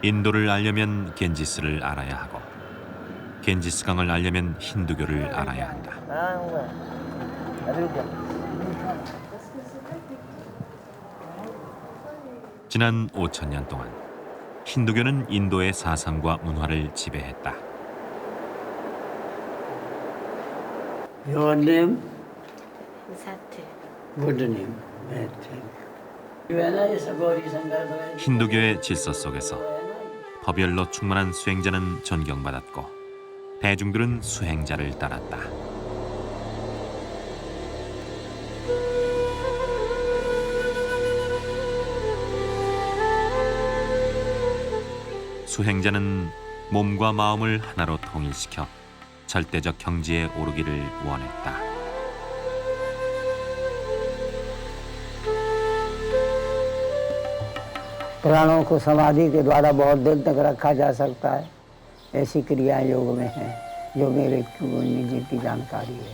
인도를 알려면 겐지스를 알아야 하고 겐지스강을 알려면 힌두교를 알아야 한다. 지난 5,000년 동안 힌두교는 인도의 사상과 문화를 지배했다. Your name? Sati. Good name. 힌두교의 질서 속에서 법열로 충만한 수행자는 존경받았고 대중들은 수행자를 따랐다. 수행자는 몸과 마음을 하나로 통일시켜 절대적 경지에 오르기를 원했다. प्राणों को समाधि के द्वारा बहुत दिन तक रखा जा सकता है, ऐसी क्रियाएं योग में हैं जो मेरे निजी की जानकारी है।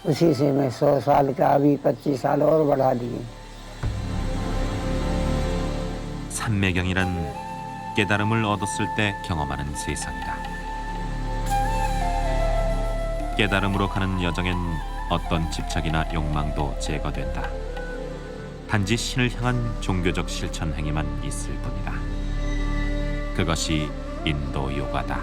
उसी से मैं 100 साल का अभी 25 साल और बढ़ा दिए। 삼매경이란 깨달음을 얻었을 때 경험하는 세상이다. 깨달음으로 가는 여정엔 어떤 집착이나 욕망도 제거된다. 단지 신을 향한 종교적 실천 행위만 있을 뿐이다. 그것이 인도 요가다.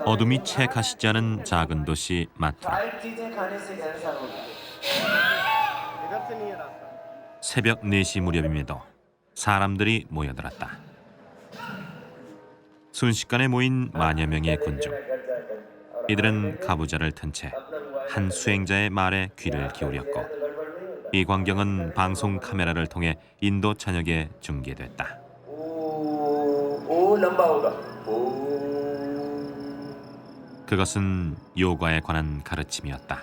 어둠이 채 가시지 않은 작은 도시 마투라. 새벽 4시 무렵임에도 사람들이 모여들었다. 순식간에 모인 만여 명의 군중. 이들은 가부좌를 튼 채 한 수행자의 말에 귀를 기울였고 이 광경은 방송 카메라를 통해 인도 전역에 중계됐다. 그것은 요가에 관한 가르침이었다.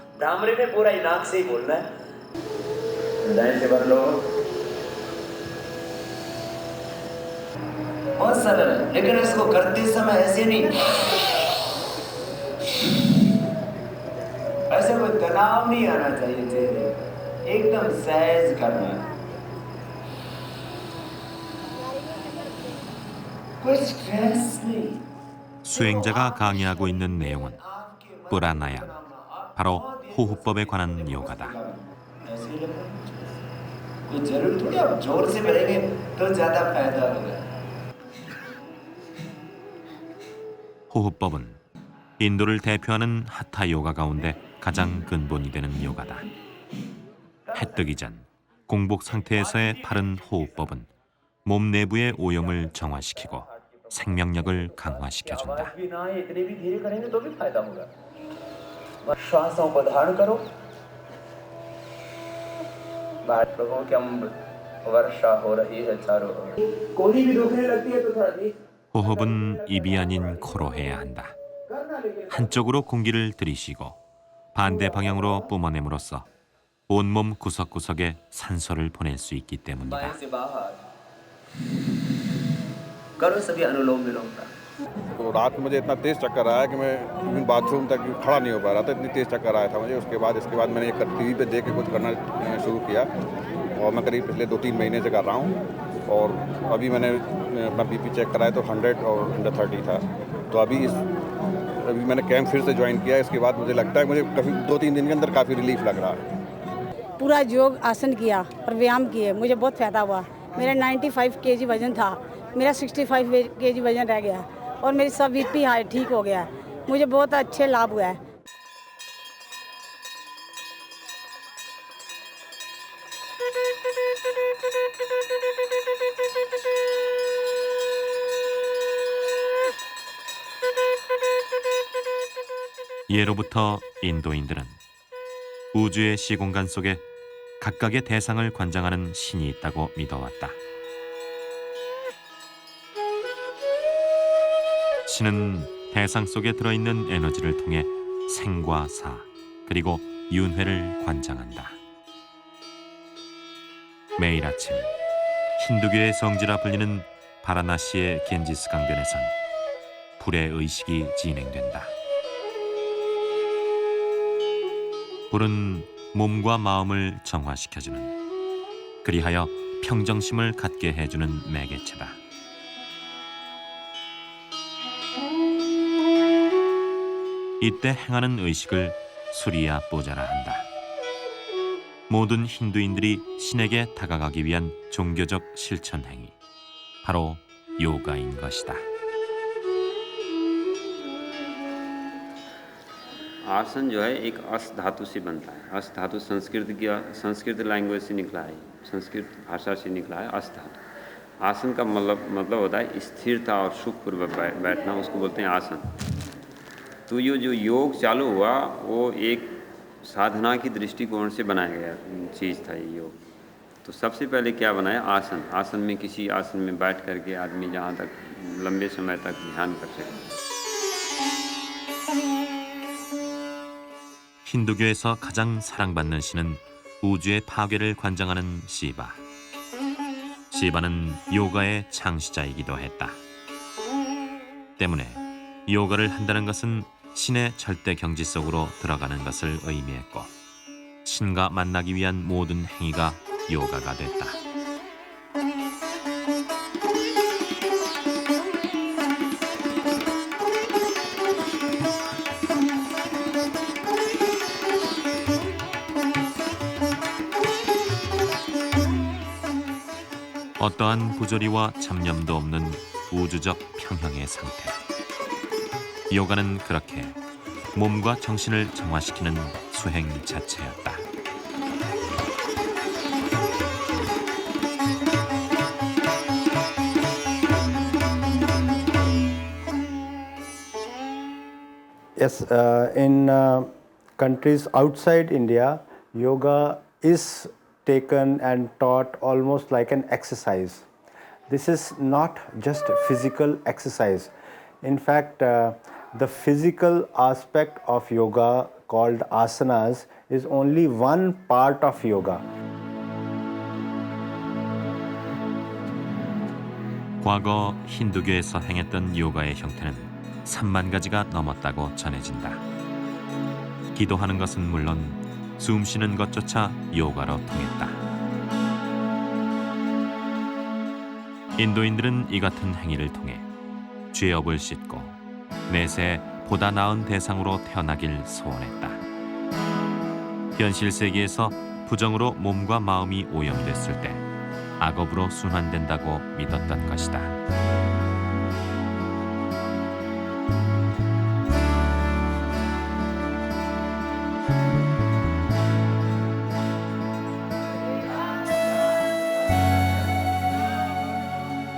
बहुत सरल है, लेकिन इसको करते समय ऐसे नहीं, ऐसे कोई तनाव नहीं आना चाहिए चेहरे, एकदम सहज करना है, कोई स्ट्रेस नहीं. 수행자가 강의하고 있는 내용은 뿌라나야, 바로 호흡법에 관한 요가다. कोई जरूरी थोड़ी आप जोर से करेंगे तो ज्यादा फायदा होगा. 호흡법은 인도를 대표하는 하타 요가 가운데 가장 근본이 되는 요가다. 해 뜨기 전 공복 상태에서의 바른 호흡법은 몸 내부의 오염을 정화시키고 생명력을 강화시켜준다. 호흡은 입이 아닌 코로 해야 한다. 한쪽으로 공기를 들이쉬고 반대 방향으로 뿜어냄으로써 온몸 구석구석에 산소를 보낼 수 있기 때문이다. तो रात में मुझे इतना तेज चक्कर आया कि मैं बाथरूम तक खड़ा नहीं हो पा रहा था, इतनी तेज चक्कर आया था मुझे. उसके बाद मैंने टीवी पे देख के कुछ करना शुरू किया और मैं करीब पिछले 2-3 महीने से कर रहा हूँ. और अभी मैंने अपना बीपी चेक कराया तो 100 और 130 था. तो अभी मैंने कैंप फिर से ज्वाइन किया. इसके बाद मुझे लगता है मुझे काफ़ी 2-3 दिन के अंदर काफ़ी रिलीफ लग रहा है. पूरा योग आसन किया और व्यायाम किए, मुझे बहुत फ़ायदा हुआ. मेरा 95 kg वज़न था, मेरा 65 kg वज़न रह गया और मेरी सब बीपी हाई ठीक हो गया. मुझे बहुत अच्छे लाभ हुआ है. 예로부터 인도인들은 우주의 시공간 속에 각각의 대상을 관장하는 신이 있다고 믿어왔다. 신은 대상 속에 들어있는 에너지를 통해 생과 사, 그리고 윤회를 관장한다. 매일 아침 힌두교의 성지라 불리는 바라나시의 겐지스 강변에선 불의 의식이 진행된다. 불은 몸과 마음을 정화시켜주는, 그리하여 평정심을 갖게 해주는 매개체다. 이때 행하는 의식을 수리야 보자라 한다. 모든 힌두인들이 신에게 다가가기 위한 종교적 실천 행위, 바로 요가인 것이다. आसन जो है एक अस धातु से बनता है। अस धातु संस्कृत लैंग्वेज से निकला है, संस्कृत भाषा से निकला है अस धातु। आसन का मतलब होता है स्थिरता और सुखपूर्वक बैठना, उसको बोलते हैं आसन। तो ये जो योग चालू हुआ वो एक साधना की दृष्टिकोण से बनाया गया चीज़ था ये योग। तो सबसे पहले क्या बनाया? आसन। आसन में किसी आसन में बैठ करके आदमी जहाँ तक लंबे समय तक ध्यान कर सके। 힌두교에서 가장 사랑받는 신은 우주의 파괴를 관장하는 시바. 시바는 요가의 창시자이기도 했다. 때문에 요가를 한다는 것은 신의 절대 경지 속으로 들어가는 것을 의미했고, 신과 만나기 위한 모든 행위가 요가가 됐다. 어떠한 부조리와 잡념도 없는 우주적 평형의 상태. 요가는 그렇게 몸과 정신을 정화시키는 수행 자체였다. Yes, in countries outside India, yoga is taken and taught almost like an exercise. This is not just physical exercise. In fact, the physical aspect of yoga called asanas is only one part of yoga. 과거 힌두교에서 행했던 요가의 형태는 3만 가지가 넘었다고 전해진다. 기도하는 것은 물론 숨 쉬는 것조차 요가로 통했다. 인도인들은 이 같은 행위를 통해 죄업을 씻고 내세 보다 나은 대상으로 태어나길 소원했다. 현실 세계에서 부정으로 몸과 마음이 오염됐을 때 악업으로 순환된다고 믿었던 것이다.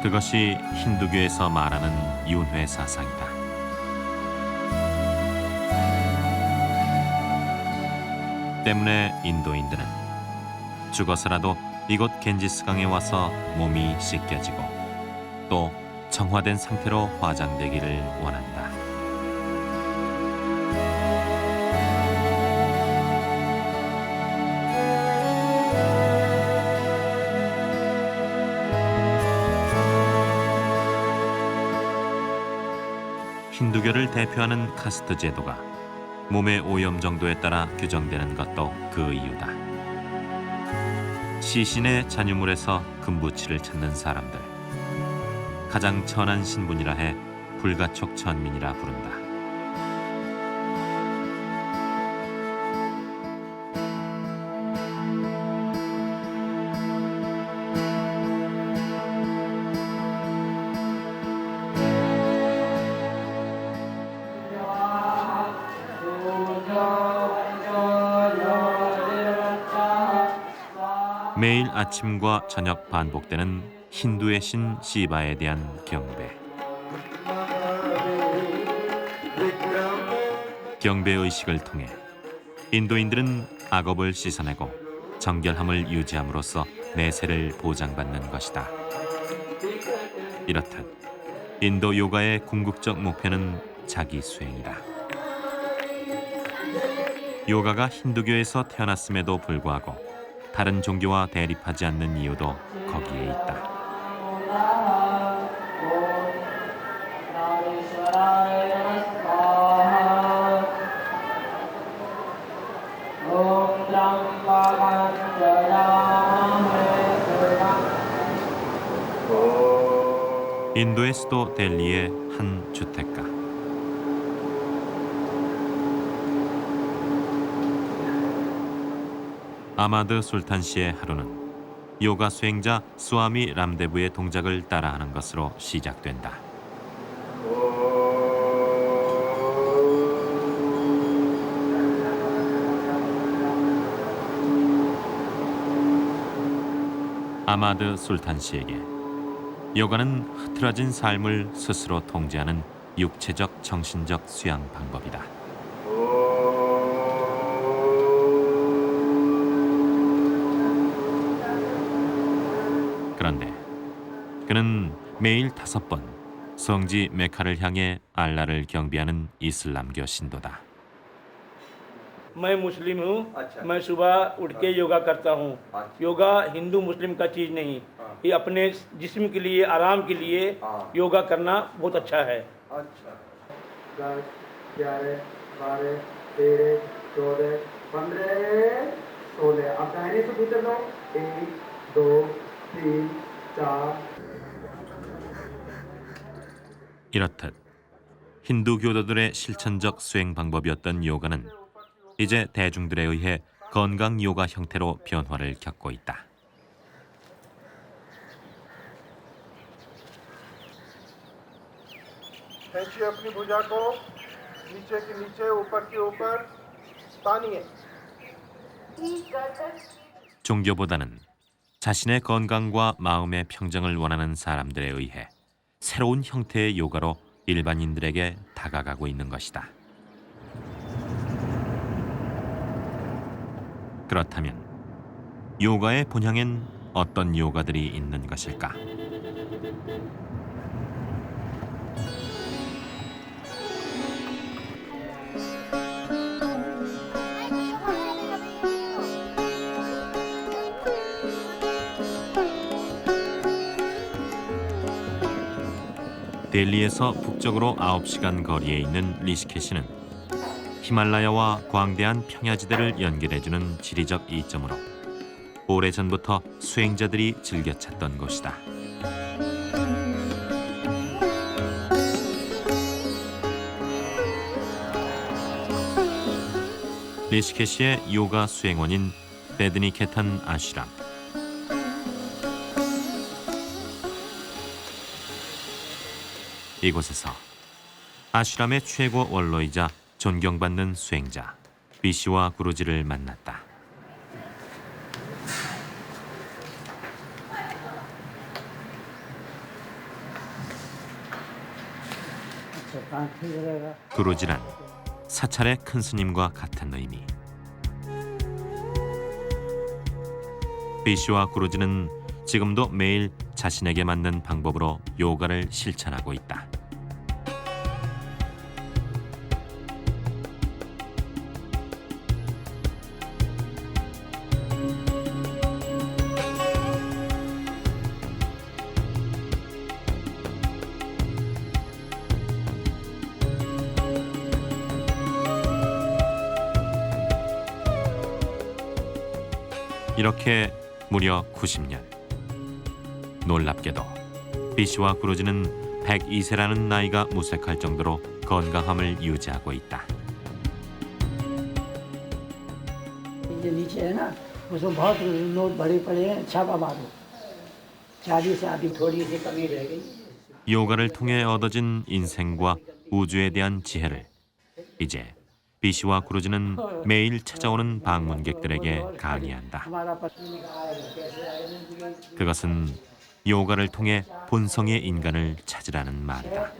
그것이 힌두교에서 말하는 윤회 사상이다. 때문에 인도인들은 죽어서라도 이곳 겐지스강에 와서 몸이 씻겨지고 또 정화된 상태로 화장되기를 원한다. 힌두교를 대표하는 카스트 제도가 몸의 오염 정도에 따라 규정되는 것도 그 이유다. 시신의 잔유물에서 금부치를 찾는 사람들, 가장 천한 신분이라 해 불가촉 천민이라 부른다. 매일 아침과 저녁 반복되는 힌두의 신 시바에 대한 경배. 경배 의식을 통해 인도인들은 악업을 씻어내고 정결함을 유지함으로써 내세를 보장받는 것이다. 이렇듯 인도 요가의 궁극적 목표는 자기 수행이다. 요가가 힌두교에서 태어났음에도 불구하고 다른 종교와 대립하지 않는 이유도 거기에 있다. 인도의 수도 델리의 한 주택가. 아마드 술탄 씨의 하루는 요가 수행자 스와미 람데브의 동작을 따라하는 것으로 시작된다. 아마드 술탄 씨에게 요가는 흐트러진 삶을 스스로 통제하는 육체적, 정신적 수양 방법이다. 그런데 그는 매일 5번 성지 메카를 향해 알라를 경배하는 이슬람교 신도다. मैं मुस्लिम हूँ। मैं सुबह उठ के योगा करता हूँ। योगा हिंदू मुस्लिम का चीज़ नहीं, ये अपने जिस्म के लिए, आराम के लिए योगा करना बहुत अच्छा है। 10, 11, 12, 13, 14, 15, 16। अब दाहिने से भीतर लो। 1, 2, 3, 4। 이렇듯 힌두 교도들의 실천적 수행 방법이었던 요가는 이제 대중들에 의해 건강 요가 형태로 변화를 겪고 있다. खींचिए अपनी भुजा को नीचे के नीचे, ऊपर के ऊपर तानिए। 종교보다는 자신의 건강과 마음의 평정을 원하는 사람들에 의해 새로운 형태의 요가로 일반인들에게 다가가고 있는 것이다. 그렇다면 요가의 본향엔 어떤 요가들이 있는 것일까? 델리에서 북쪽으로 9시간 거리에 있는 리시케시는 히말라야와 광대한 평야지대를 연결해주는 지리적 이점으로 오래전부터 수행자들이 즐겨 찾던 곳이다. 리시케시의 요가 수행원인 베드니케탄 아슈람. 이곳에서 아슈람의 최고 원로이자 존경받는 수행자 비시와 구루지를 만났다. 구루지란 사찰의 큰 스님과 같은 의미. 비시와 구루지는 지금도 매일 자신에게 맞는 방법으로 요가를 실천하고 있다. 이렇게 무려 90년. 놀랍게도 비시와 구루지는 102세라는 나이가 무색할 정도로 건강함을 유지하고 있다. जो नीचे है ना उसमें बहुत नोट भरे पड़े हैं, छापा मारो। चाबी से आधी थोड़ी सी कमी रह गई। 요가를 통해 얻어진 인생과 우주에 대한 지혜를 이제 비시와 구루지는 매일 찾아오는 방문객들에게 강의한다. 그것은 요가를 통해 본성의 인간을 찾으라는 말이다.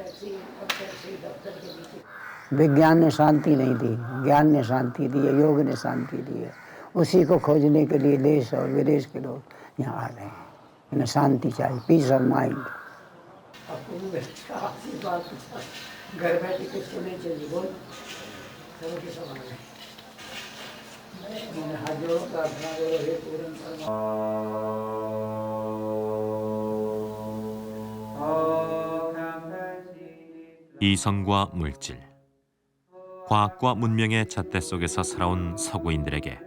विज्ञान ने शांति नहीं दी, ज्ञान ने शांति दी है, योग ने शांति दी है। उसी को खोजने के लिए देश और विदेश के लोग यहाँ आ रहे हैं। इन्हें शांति चाहिए, पीस ऑफ माइंड। घर बैठ के सुने चलिए बोल हाथ जोड़ो, प्रार्थना करो, हे पूर्ण 이성과 물질, 과학과 문명의 잣대 속에서 살아온 서구인들에게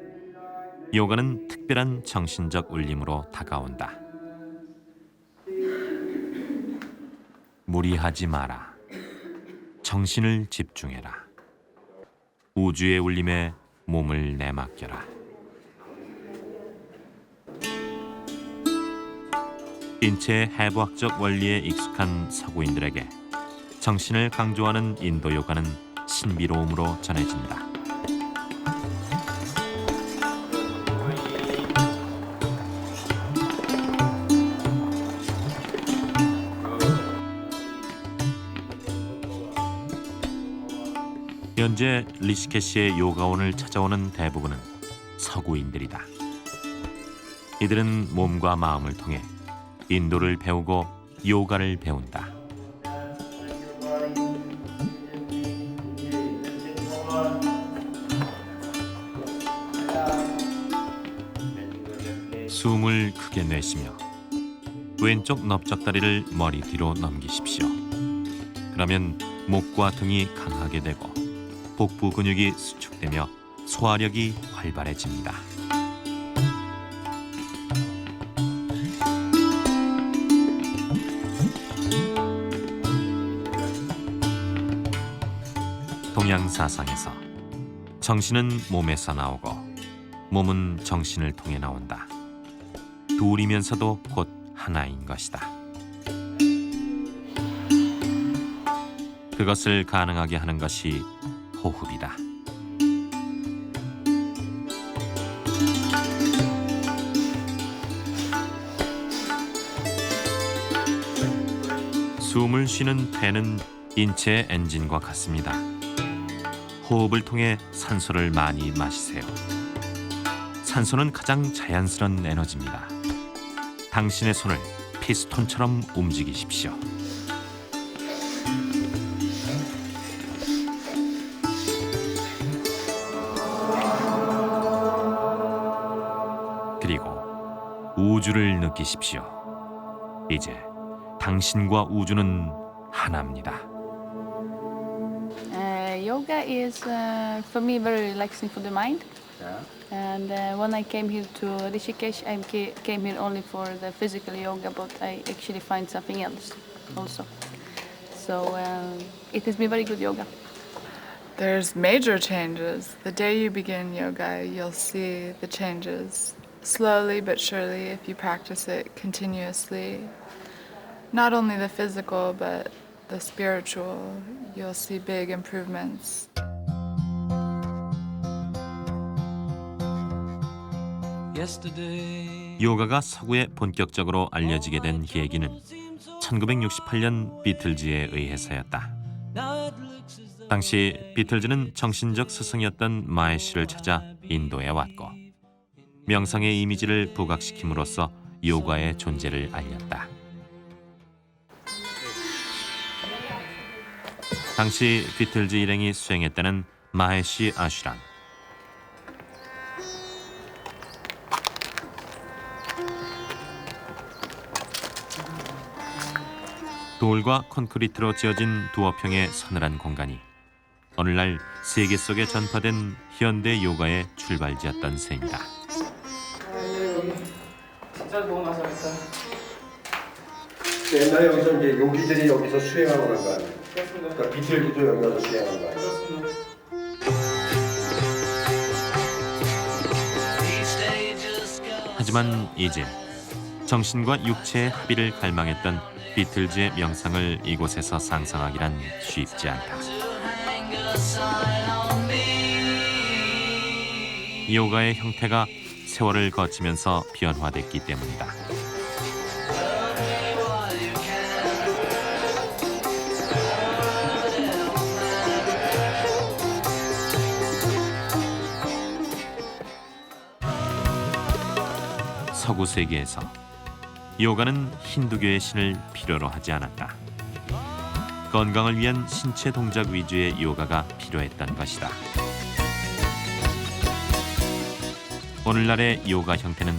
요가는 특별한 정신적 울림으로 다가온다. 무리하지 마라. 정신을 집중해라. 우주의 울림에 몸을 내맡겨라. 인체의 해부학적 원리에 익숙한 서구인들에게 정신을 강조하는 인도 요가는 신비로움으로 전해진다. 현재 리시케시의 요가원을 찾아오는 대부분은 서구인들이다. 이들은 몸과 마음을 통해 인도를 배우고 요가를 배운다. 숨을 크게 내쉬며 왼쪽 넓적다리를 머리 뒤로 넘기십시오. 그러면 목과 등이 강하게 되고 복부 근육이 수축되며 소화력이 활발해집니다. 동양 사상에서 정신은 몸에서 나오고 몸은 정신을 통해 나온다. 둘이면서도 곧 하나인 것이다. 그것을 가능하게 하는 것이 호흡이다. 숨을 쉬는 폐는 인체의 엔진과 같습니다. 호흡을 통해 산소를 많이 마시세요. 산소는 가장 자연스러운 에너지입니다. 당신의 손을 피스톤처럼 움직이십시오. 그리고 우주를 느끼십시오. 이제 당신과 우주는 하나입니다. Yoga is for me very relaxing for the mind. And when I came here to Rishikesh, I came here only for the physical yoga, but I actually find something else also. So it has been very good yoga. There's major changes. The day you begin yoga, you'll see the changes. Slowly but surely, if you practice it continuously, not only the physical but the spiritual, you'll see big improvements. 요가가 서구에 본격적으로 알려지게 된 계기는 1968년 비틀즈에 의해서였다. 당시 비틀즈는 정신적 스승이었던 마헤시를 찾아 인도에 왔고 명상의 이미지를 부각시킴으로써 요가의 존재를 알렸다. 당시 비틀즈 일행이 수행했다는 마헤시 아슈람. 돌과 콘크리트로 지어진 두어평의 서늘한 공간이 오늘날 세계 속에 전파된 현대 요가의 출발지였던 셈이다. 진짜 너무 맛있다. 옛날에 여기서 이제 요기들이 여기서 수행하고 그런 거 아니에요? 그러니까 비틀기도 여기 와서 수행한 거 아니에요? 하지만 이제 정신과 육체의 합의를 갈망했던 비틀즈의 명상을 이곳에서 상상하기란 쉽지 않다. 요가의 형태가 세월을 거치면서 변화됐기 때문이다. 서구 세계에서 요가는 힌두교의 신을 필요로 하지 않았다. 건강을 위한 신체 동작 위주의 요가가 필요했던 것이다. 오늘날의 요가 형태는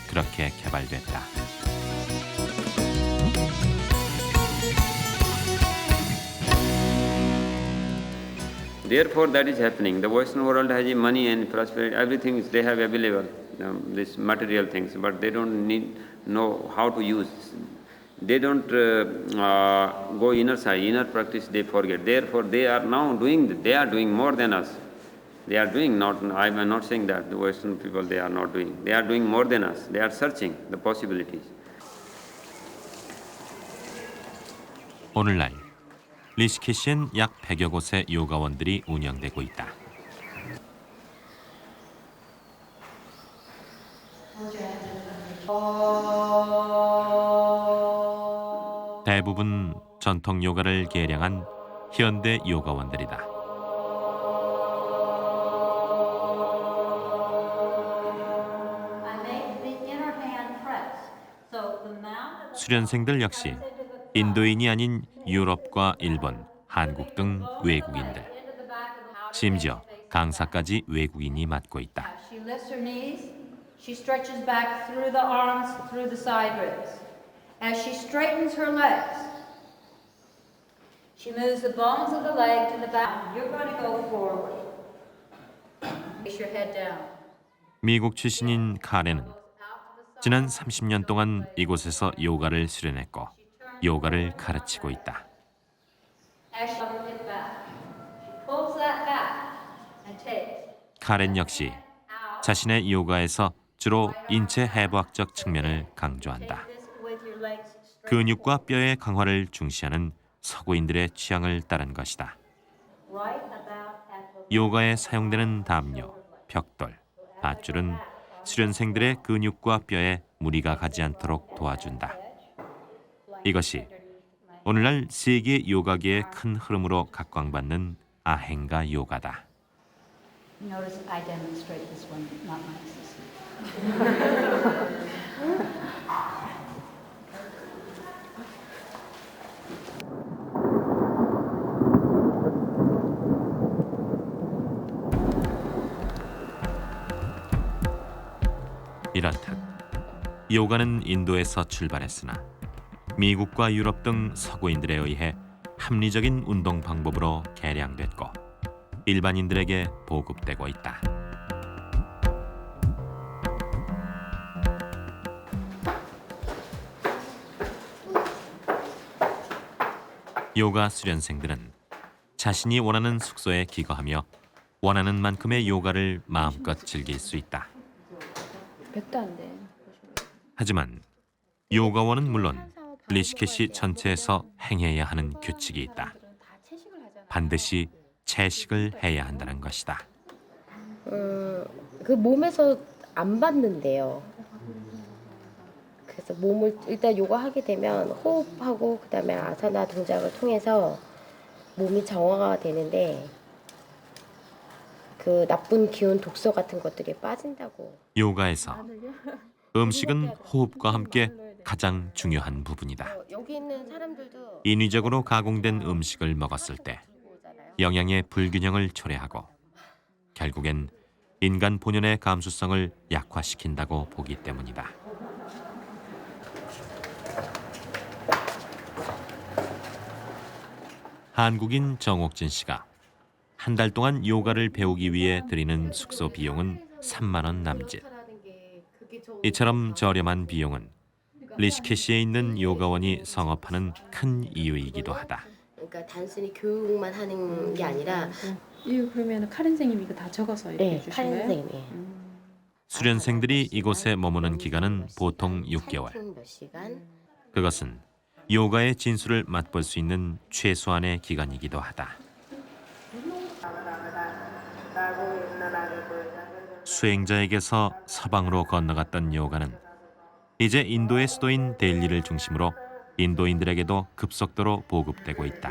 그렇게 개발됐다. Therefore, that is happening. The Western world has money and prosperity, everything they have available, these material things, but they don't know how to use. They don't go inner side, inner practice they forget. Therefore, they are now they are doing more than us. They are doing, I am not saying that the Western people, they are not doing. They are doing more than us. They are searching the possibilities. 오늘날 리시케시엔 약 100여 곳의 요가원들이 운영되고 있다. 대부분 전통 요가를 개량한 현대 요가원들이다. 수련생들 역시 인도인이 아닌 유럽과 일본, 한국 등 외국인들, 심지어 강사까지 외국인이 맡고 있다. She lifts her knees, she stretches back through the arms, through the side ribs. As she straightens her legs, she moves the bones of the leg to the back. You're going to go forward. Place your head down. 미국 출신인 카렌은 지난 30년 동안 이곳에서 요가를 수련했고 요가를 가르치고 있다. As she lifts back, she pulls that back and takes. 카렌 역시 자신의 요가에서 주로 인체 해부학적 측면을 강조한다. 근육과 뼈의 강화를 중시하는 서구인들의 취향을 따른 것이다. 요가에 사용되는 담요, 벽돌, 밧줄은 수련생들의 근육과 뼈에 무리가 가지 않도록 도와준다. 이것이 오늘날 세계 요가계의 큰 흐름으로 각광받는 아헨가 요가다. Notice I demonstrate this one, not my assistant. 이렇듯 요가는 인도에서 출발했으나 미국과 유럽 등 서구인들에 의해 합리적인 운동 방법으로 개량됐고 일반인들에게 보급되고 있다. 요가 수련생들은 자신이 원하는 숙소에 기거하며 원하는 만큼의 요가를 마음껏 즐길 수 있다. 백도 안 돼. 하지만 요가원은 물론 리시케시 전체에서 행해야 하는 규칙이 있다. 반드시 채식을 해야 한다는 것이다. 그 몸에서 안 받는데요. 그래서 몸을 일단 요가 하게 되면 호흡하고 그다음에 아사나 동작을 통해서 몸이 정화가 되는데 그 나쁜 기운 독소 같은 것들이 빠진다고. 요가에서 음식은 호흡과 함께 가장 중요한 부분이다. 여기 있는 사람들도 인위적으로 가공된 음식을 먹었을 때 영양의 불균형을 초래하고 결국엔 인간 본연의 감수성을 약화시킨다고 보기 때문이다. 한국인 정옥진 씨가 한 달 동안 요가를 배우기 위해 들이는 숙소 비용은 3만 원 남짓. 이처럼 저렴한 비용은 리시케시에 있는 요가원이 성업하는 큰 이유이기도 하다. 그러니까 단순히 교육만 하는 게 아니라 이거 그러면 카렌 선생님이 이거 다 적어서 이렇게 네, 해주신 카렌 거예요? 선생님이. 수련생들이 이곳에 머무는 기간은 보통 6개월. 몇 시간? 그것은 요가의 진수를 맛볼 수 있는 최소한의 기간이기도 하다. 수행자에게서 서방으로 건너갔던 요가는 이제 인도의 수도인 델리를 중심으로 인도인들에게도 급속도로 보급되고 있다.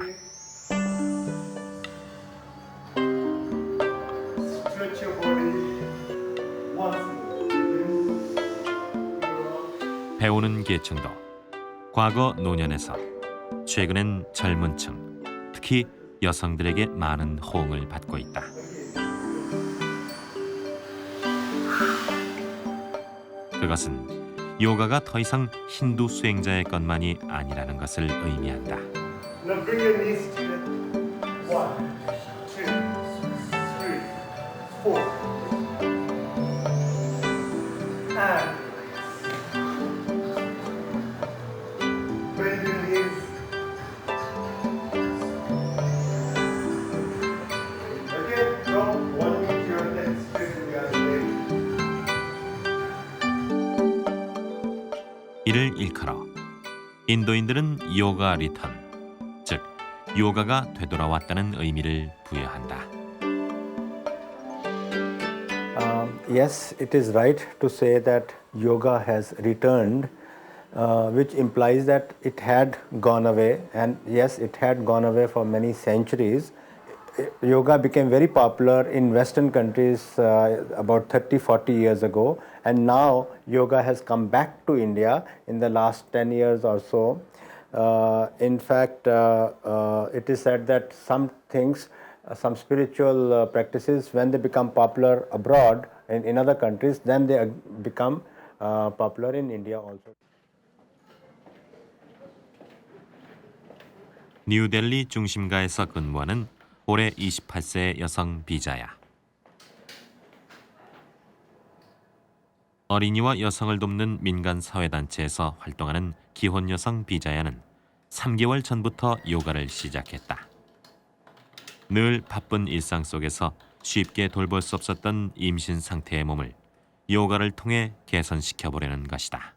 배우는 계층도 과거 노년에서 최근엔 젊은 층, 특히 여성들에게 많은 호응을 받고 있다. 그것은 요가가 더 이상 힌두 수행자의 것만이 아니라는 것을 의미한다. Now bring your knees to it. 1, 2, 3, 4. And 인도인들은 요가 리턴, 즉 요가가 되돌아왔다는 의미를 부여한다. Yes, it is right to say that yoga has returned, which implies that it had gone away, and yes, it had gone away for many centuries. Yoga became very popular in Western countries about 30-40 years ago, and now yoga has come back to India in the last 10 years or so. In fact, it is said that some things, some spiritual practices, when they become popular abroad in other countries, then they become popular in India also. 뉴델리 중심가에서 근무하는 올해 28세의 여성 비자야. 어린이와 여성을 돕는 민간 사회단체에서 활동하는 기혼 여성 비자야는 3개월 전부터 요가를 시작했다. 늘 바쁜 일상 속에서 쉽게 돌볼 수 없었던 임신 상태의 몸을 요가를 통해 개선시켜 보려는 것이다.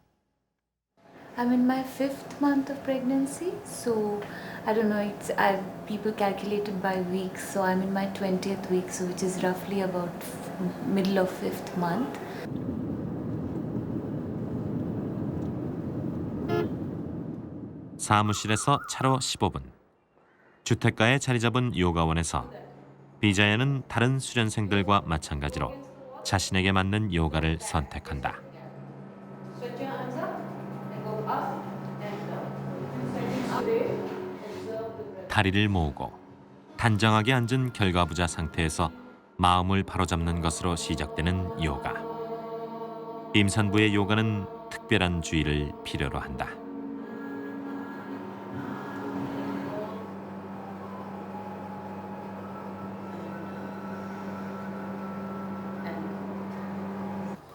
I'm in my 5th month of pregnancy, so I don't know, it's people calculate it by weeks, so I'm in my 20th week, so which is roughly about middle of 5th month. 사무실에서 차로 15분. 주택가에 자리 잡은 요가원에서 비자야는 다른 수련생들과 마찬가지로 자신에게 맞는 요가를 선택한다. 다리를 모으고 단정하게 앉은 결과부자 상태에서 마음을 바로잡는 것으로 시작되는 요가. 임산부의 요가는 특별한 주의를 필요로 한다.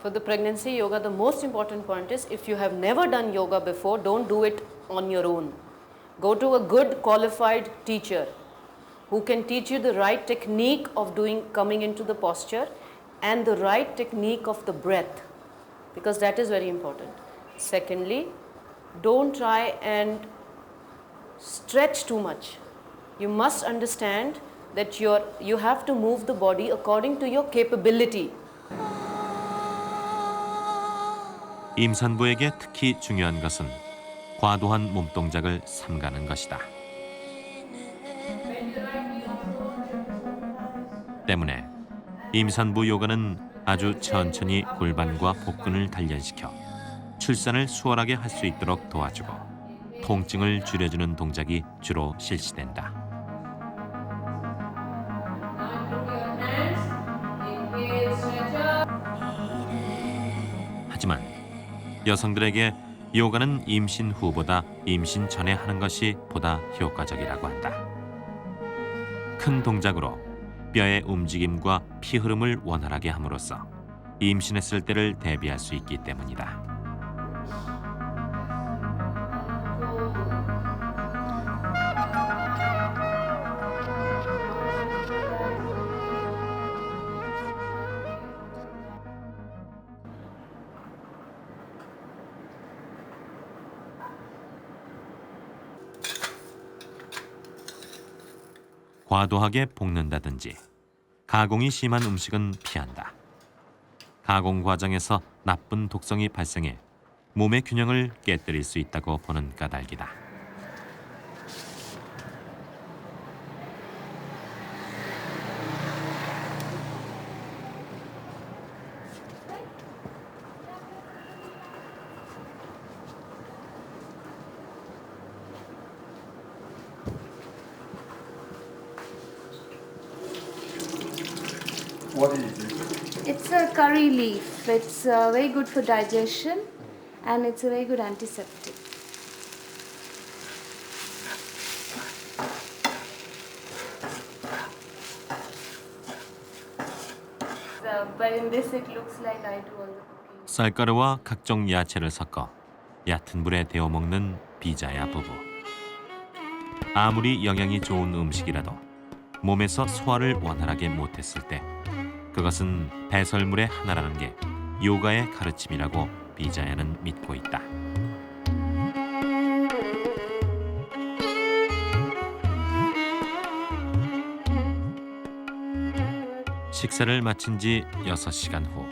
For the pregnancy yoga, the most important point is if you have never done yoga before, don't do it on your own. Go to a good qualified teacher who can teach you the right technique of coming into the posture and the right technique of the breath, because that is very important. Secondly, don't try and stretch too much. You must understand that you have to move the body according to your capability. 임산부에게 특히 중요한 것은 과도한 몸동작을 삼가는 것이다. 때문에 임산부 요가는 아주 천천히 골반과 복근을 단련시켜 출산을 수월하게 할 수 있도록 도와주고 통증을 줄여주는 동작이 주로 실시된다. 하지만 여성들에게 요가는 임신 후보다 임신 전에 하는 것이 보다 효과적이라고 한다. 큰 동작으로 뼈의 움직임과 피 흐름을 원활하게 함으로써 임신했을 때를 대비할 수 있기 때문이다. 과도하게 볶는다든지 가공이 심한 음식은 피한다. 가공 과정에서 나쁜 독성이 발생해 몸의 균형을 깨뜨릴 수 있다고 보는 까닭이다. What is it? It's a curry leaf. It's very good for digestion and it's a very good antiseptic. But in this it looks like I do all the cooking. 쌀가루와 각종 야채를 섞어 얕은 불에 데워 먹는 비자야 부부. 아무리 영양이 좋은 음식이라도 몸에서 소화를 원활하게 못했을 때 그것은 배설물의 하나라는 게 요가의 가르침이라고 비자야는 믿고 있다. 식사를 마친 지 6시간 후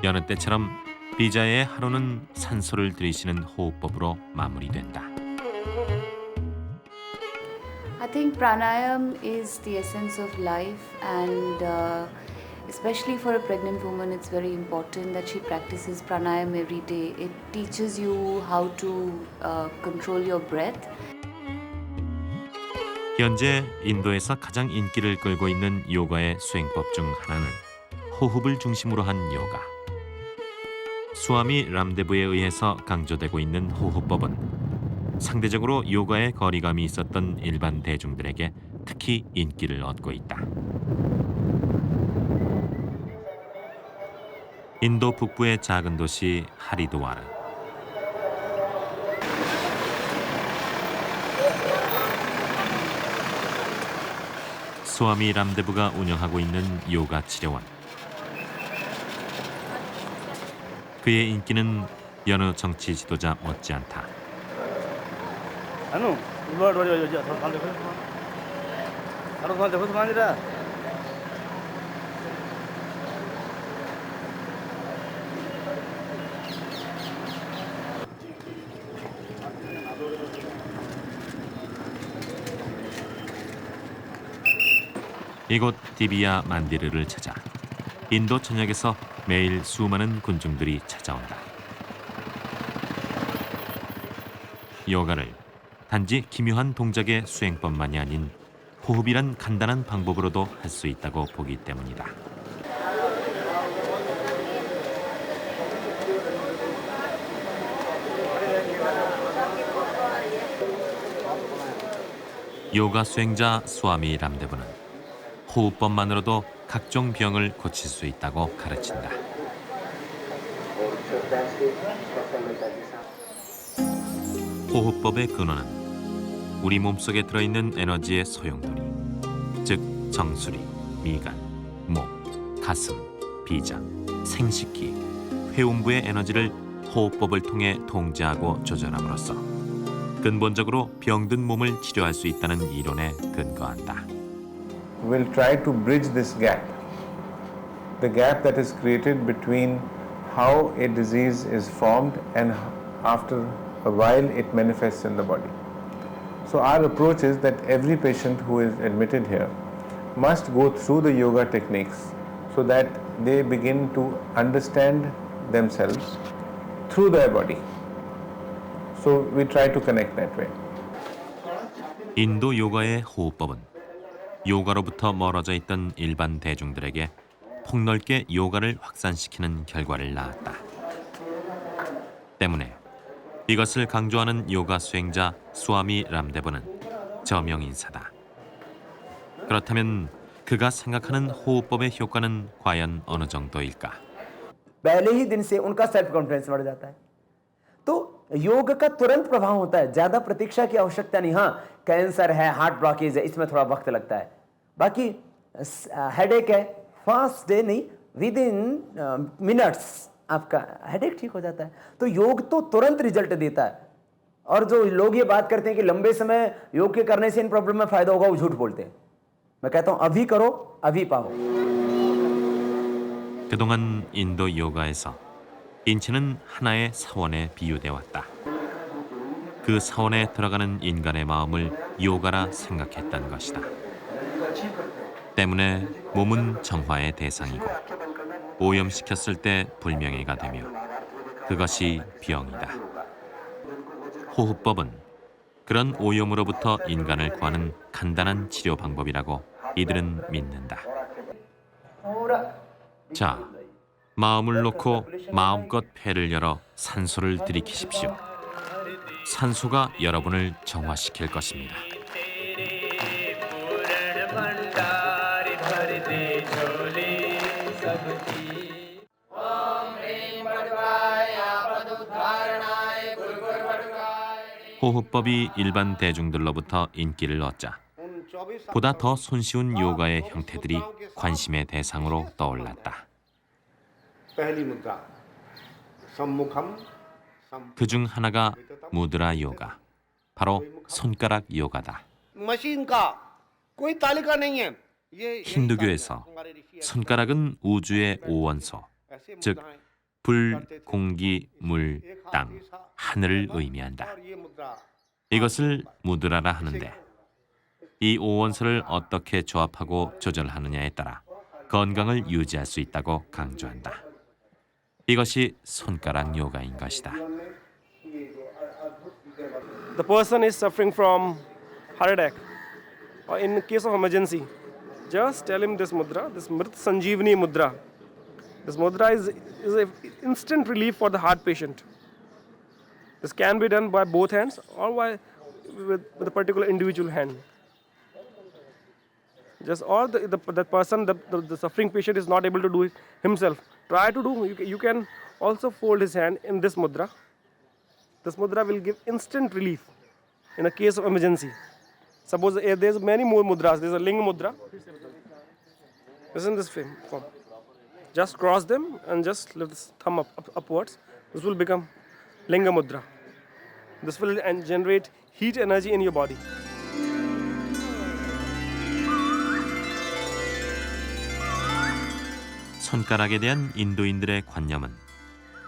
여느 때처럼 비자의 하루는 산소를 들이쉬는 호흡법으로 마무리된다. I think pranayam is the essence of life, and especially for a pregnant woman, it's very important that she practices pranayam every day. It teaches you how to control your breath. 현재 인도에서 가장 인기를 끌고 있는 요가의 수행법 중 하나는 호흡을 중심으로 한 요가. 수아미 람데브에 의해서 강조되고 있는 호흡법은 상대적으로 요가에 거리감이 있었던 일반 대중들에게 특히 인기를 얻고 있다. 인도 북부의 작은 도시 하리드와르. 수아미 람데브가 운영하고 있는 요가 치료원. 그의 인기는 여느 정치 지도자 못지않다. 이곳 디비야 만디르를 찾아 인도 전역에서 매일 수많은 군중들이 찾아온다. 요가를 단지 기묘한 동작의 수행법만이 아닌 호흡이란 간단한 방법으로도 할 수 있다고 보기 때문이다. 요가 수행자 수아미 람데브는 호흡법만으로도 각종 병을 고칠 수 있다고 가르친다. 호흡법의 근원은 우리 몸속에 들어있는 에너지의 소용돌이, 즉 정수리, 미간, 목, 가슴, 비장, 생식기, 회음부의 에너지를 호흡법을 통해 통제하고 조절함으로써 근본적으로 병든 몸을 치료할 수 있다는 이론에 근거한다. We'll try to bridge this gap, the gap that is created between how a disease is formed and after a while it manifests in the body. So our approach is that every patient who is admitted here must go through the yoga techniques so that they begin to understand themselves through their body. So we try to connect that way. 인도 요가의 호흡법은 요가로부터 멀어져 있던 일반 대중들에게 폭넓게 요가를 확산시키는 결과를 낳았다. 때문에 이것을 강조하는 요가 수행자 수아미 람데브는 저명인사다. 그렇다면 그가 생각하는 호흡법의 효과는 과연 어느 정도일까? पहले ही दिन से उनका self confidence बढ़ जाता है। तो योग का तुरंत प्रभाव होता है, ज्यादा प्रतीक्षा की आवश्यकता नहीं। हाँ, कैंसर है, हार्ट ब्लॉकेज है, इसमें थोड़ा वक्त लगता है। बाकी हेडेक है, फास्ट डे नहीं, विद इन मिनट्स आपका हेडेक ठीक हो जाता है। तो योग तो तुरंत रिजल्ट देता है। और जो लोग ये बात करते हैं कि लंबे समय योग के करने से इन प्रॉब्लम में फायदा होगा, वो झूठ बोलते हैं। मैं कहता हूं अभी करो, अभी पाओ। 그동안 인도 요가에서 인체는 하나의 사원에 비유되어 왔다. 그 사원에 들어가는 인간의 마음을 요가라 생각했던 것이다. 때문에 몸은 정화의 대상이고 오염시켰을 때 불명예가 되며 그것이 병이다. 호흡법은 그런 오염으로부터 인간을 구하는 간단한 치료 방법이라고 이들은 믿는다. 자, 마음을 놓고 마음껏 폐를 열어 산소를 들이키십시오. 산소가 여러분을 정화시킬 것입니다. 호흡법이 일반 대중들로부터 인기를 얻자 보다 더 손쉬운 요가의 형태들이 관심의 대상으로 떠올랐다. 그중 하나가 무드라 요가, 바로 손가락 요가다. मशीन का कोई तालिका नहीं है, 힌두교에서 손가락은 우주의 오원소, 즉 불, 공기, 물, 땅, 하늘을 의미한다. 이것을 무드라라 하는데 이 오원소를 어떻게 조합하고 조절하느냐에 따라 건강을 유지할 수 있다고 강조한다. 이것이 손가락 요가인 것이다. The person is suffering from heart attack or in case of emergency, just tell him this mudra, this Mrit Sanjeevani mudra. This mudra is an instant relief for the heart patient. This can be done by both hands or with a particular individual hand. Just or the person, the suffering patient is not able to do it himself. Try to do. You can also fold his hand in this mudra. This mudra will give instant relief in a case of emergency. Suppose there's many more mudras. There's a Linga mudra. It's in this form. Just cross them and just lift the thumb upwards. This will become Linga mudra. This will generate heat energy in your body. 손가락에 대한 인도인들의 관념은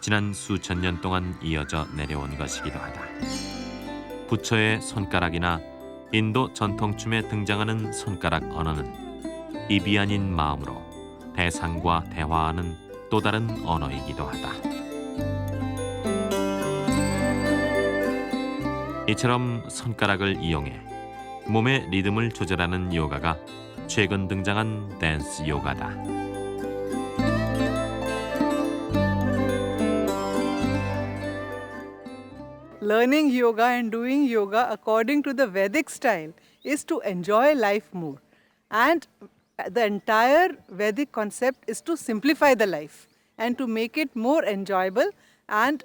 지난 수천 년 동안 이어져 내려온 것이기도 하다. 부처의 손가락이나 인도 전통춤에 등장하는 손가락 언어는 입이 아닌 마음으로 대상과 대화하는 또 다른 언어이기도 하다. 이처럼 손가락을 이용해 몸의 리듬을 조절하는 요가가 최근 등장한 댄스 요가다. Learning yoga and doing yoga according to the Vedic style is to enjoy life more. And the entire Vedic concept is to simplify the life and to make it more enjoyable and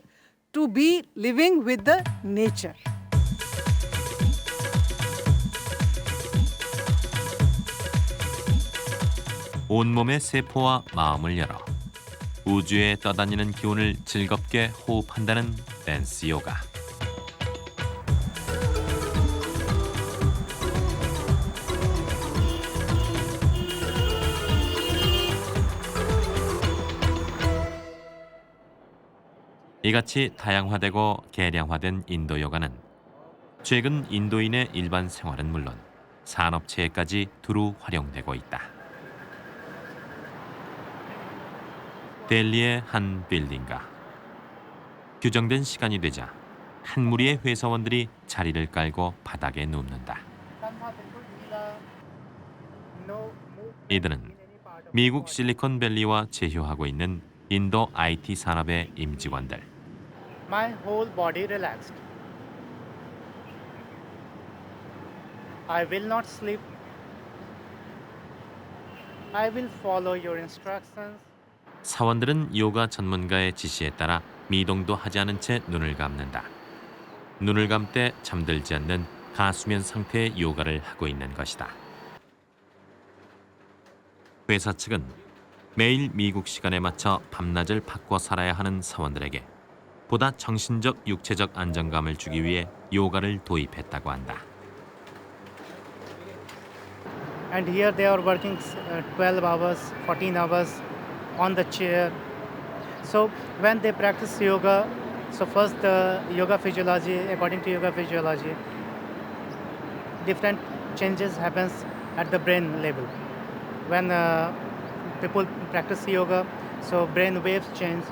to be living with the nature. 온몸의 세포와 마음을 열어 우주에 떠다니는 기운을 즐겁게 호흡한다는 댄스 요가. 이같이 다양화되고 개량화된 인도 요가는 최근 인도인의 일반 생활은 물론 산업체에까지 두루 활용되고 있다. 델리의 한 빌딩가. 규정된 시간이 되자 한 무리의 회사원들이 자리를 깔고 바닥에 눕는다. 이들은 미국 실리콘밸리와 제휴하고 있는 인도 IT 산업의 임직원들. My whole body relaxed. I will not sleep. I will follow your instructions. 사원들은 요가 전문가의 지시에 따라 미동도 하지 않은 채 눈을 감는다. 눈을 감되 잠들지 않는 가수면 상태의 요가를 하고 있는 것이다. 회사 측은 매일 미국 시간에 맞춰 밤낮을 바꿔 살아야 하는 사원들에게 보다 정신적, 육체적 안정감을 주기 위해 요가를 도입했다고 한다. And here they are working 12 hours, 14 hours on the chair. So when they practice yoga, so first the yoga physiology, according to yoga physiology, different changes happens at the brain level. When people practice yoga, so brain waves change.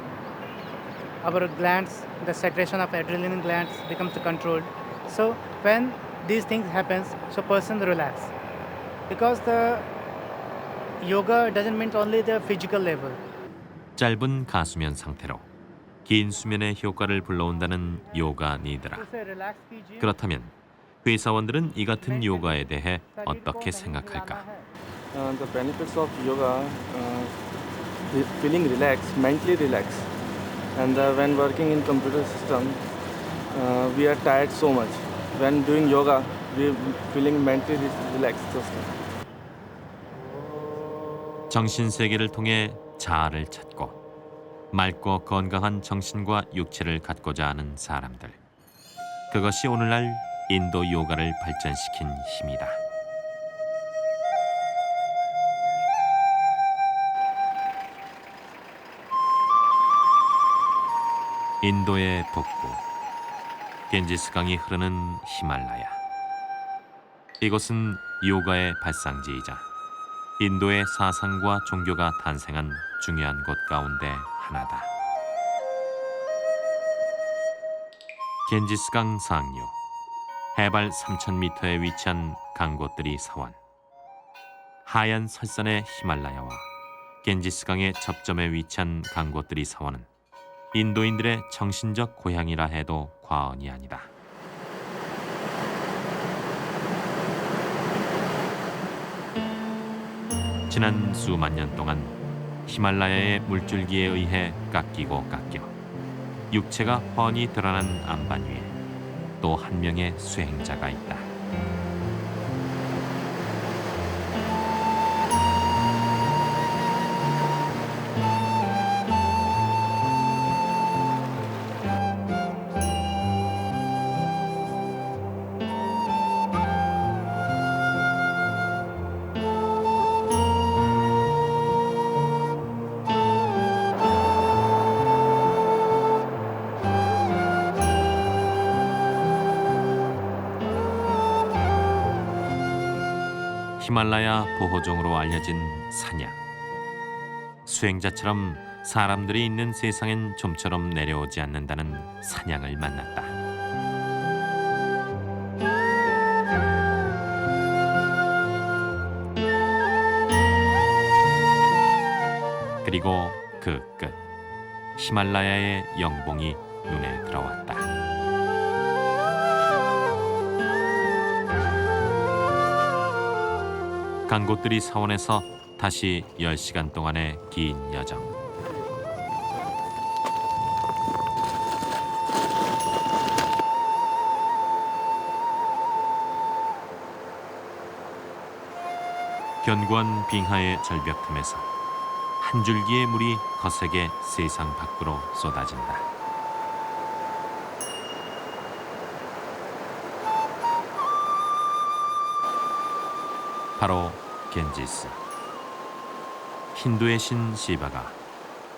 Our glands, the secretion of adrenaline glands becomes controlled. So when these things happens, so person relax. Because the yoga doesn't mean only the physical level. 짧은 가수면 상태로 긴 수면의 효과를 불러온다는 요가 니드라. 그렇다면 회사원들은 이 같은 요가에 대해 어떻게 생각할까? The benefits of yoga, feeling relaxed, mentally relaxed. And when working in computer system, we are tired so much. When doing yoga, we are feeling mentally relaxed. 정신 세계를 통해 자아를 찾고 맑고 건강한 정신과 육체를 갖고자 하는 사람들. 그것이 오늘날 인도 요가를 발전시킨 힘이다. 인도의 북부 겐지스강이 흐르는 히말라야. 이곳은 요가의 발상지이자 인도의 사상과 종교가 탄생한 중요한 곳 가운데 하나다. 겐지스강 상류, 해발 3,000m에 위치한 강고뜨리 사원. 하얀 설산의 히말라야와 겐지스강의 접점에 위치한 강고뜨리 사원은 인도인들의 정신적 고향이라 해도 과언이 아니다. 지난 수만 년 동안 히말라야의 물줄기에 의해 깎이고 깎여 육체가 훤히 드러난 안반 위에 또 한 명의 수행자가 있다. 히말라야 보호종으로 알려진 사냥. 수행자처럼 사람들이 있는 세상엔 좀처럼 내려오지 않는다는 사냥을 만났다. 그리고 그 끝, 히말라야의 영봉이 눈에 들어왔다. 강고뜨리 사원에서 다시 10시간 동안의 긴 여정. 견고한 빙하의 절벽 틈에서 한 줄기의 물이 거세게 세상 밖으로 쏟아진다. 바로 겐지스. 힌두의 신 시바가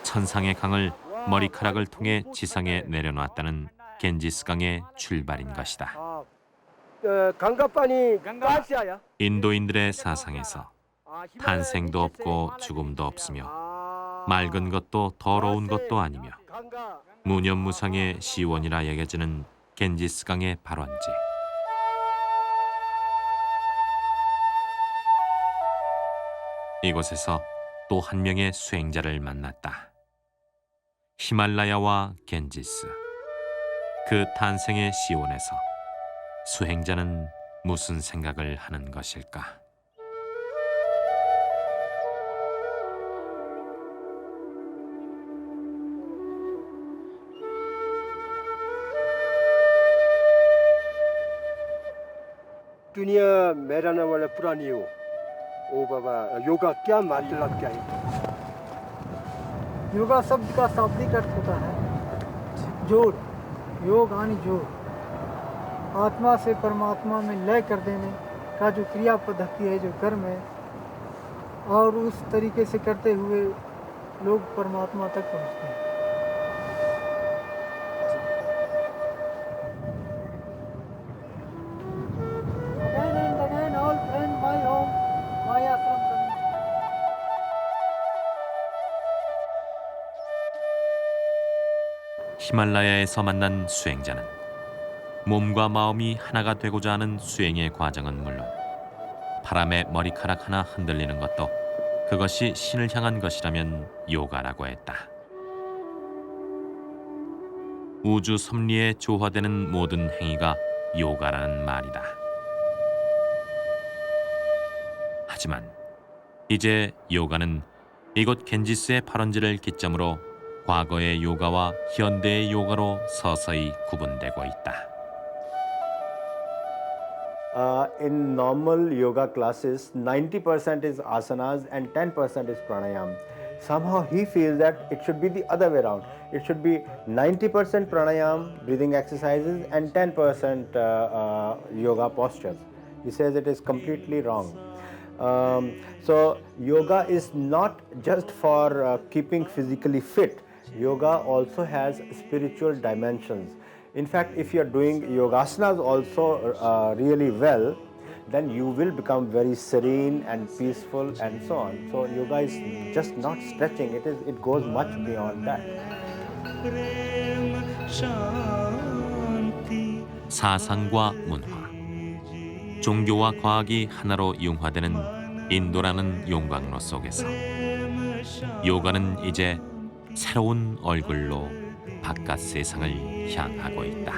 천상의 강을 머리카락을 통해 지상에 내려놓았다는 겐지스강의 출발인 것이다. 인도인들의 사상에서 탄생도 없고 죽음도 없으며 맑은 것도 더러운 것도 아니며 무념무상의 시원이라 여겨지는 겐지스강의 발원지. 이곳에서 또 한 명의 수행자를 만났다. 히말라야와 겐지스. 그 탄생의 시온에서 수행자는 무슨 생각을 하는 것일까? दुनिया में रहने वाले पुरानियों ओ बाबा योगा क्या मतलब क्या है? योगा शब्द का शाब्दिक अर्थ होता है जोड़, योग यानी जोड़, आत्मा से परमात्मा में लय कर देने का जो क्रिया पद्धति है, जो कर्म है, और उस तरीके से करते हुए लोग परमात्मा तक पहुँचते हैं। 히말라야에서 만난 수행자는 몸과 마음이 하나가 되고자 하는 수행의 과정은 물론 바람에 머리카락 하나 흔들리는 것도 그것이 신을 향한 것이라면 요가라고 했다. 우주 섭리에 조화되는 모든 행위가 요가라는 말이다. 하지만 이제 요가는 이곳 겐지스의 발원지를 기점으로 과거의 요가와 현대의 요가로 서서히 구분되고 있다. In normal yoga classes, 90% is asanas and 10% is pranayam. Somehow he feels that it should be the other way around. It should be 90% pranayam, breathing exercises, and 10% yoga postures. He says it is completely wrong. So yoga is not just for keeping physically fit. yoga also has spiritual dimensions. In fact, if you are doing yogasanas also really well, then you will become very serene and peaceful and so on. So yoga is just not stretching, it goes much beyond that. 사상과 문화, 종교와 과학이 하나로 융화되는 인도라는 용광로 속에서 요가는 이제 새로운 얼굴로 바깥 세상을 향하고 있다.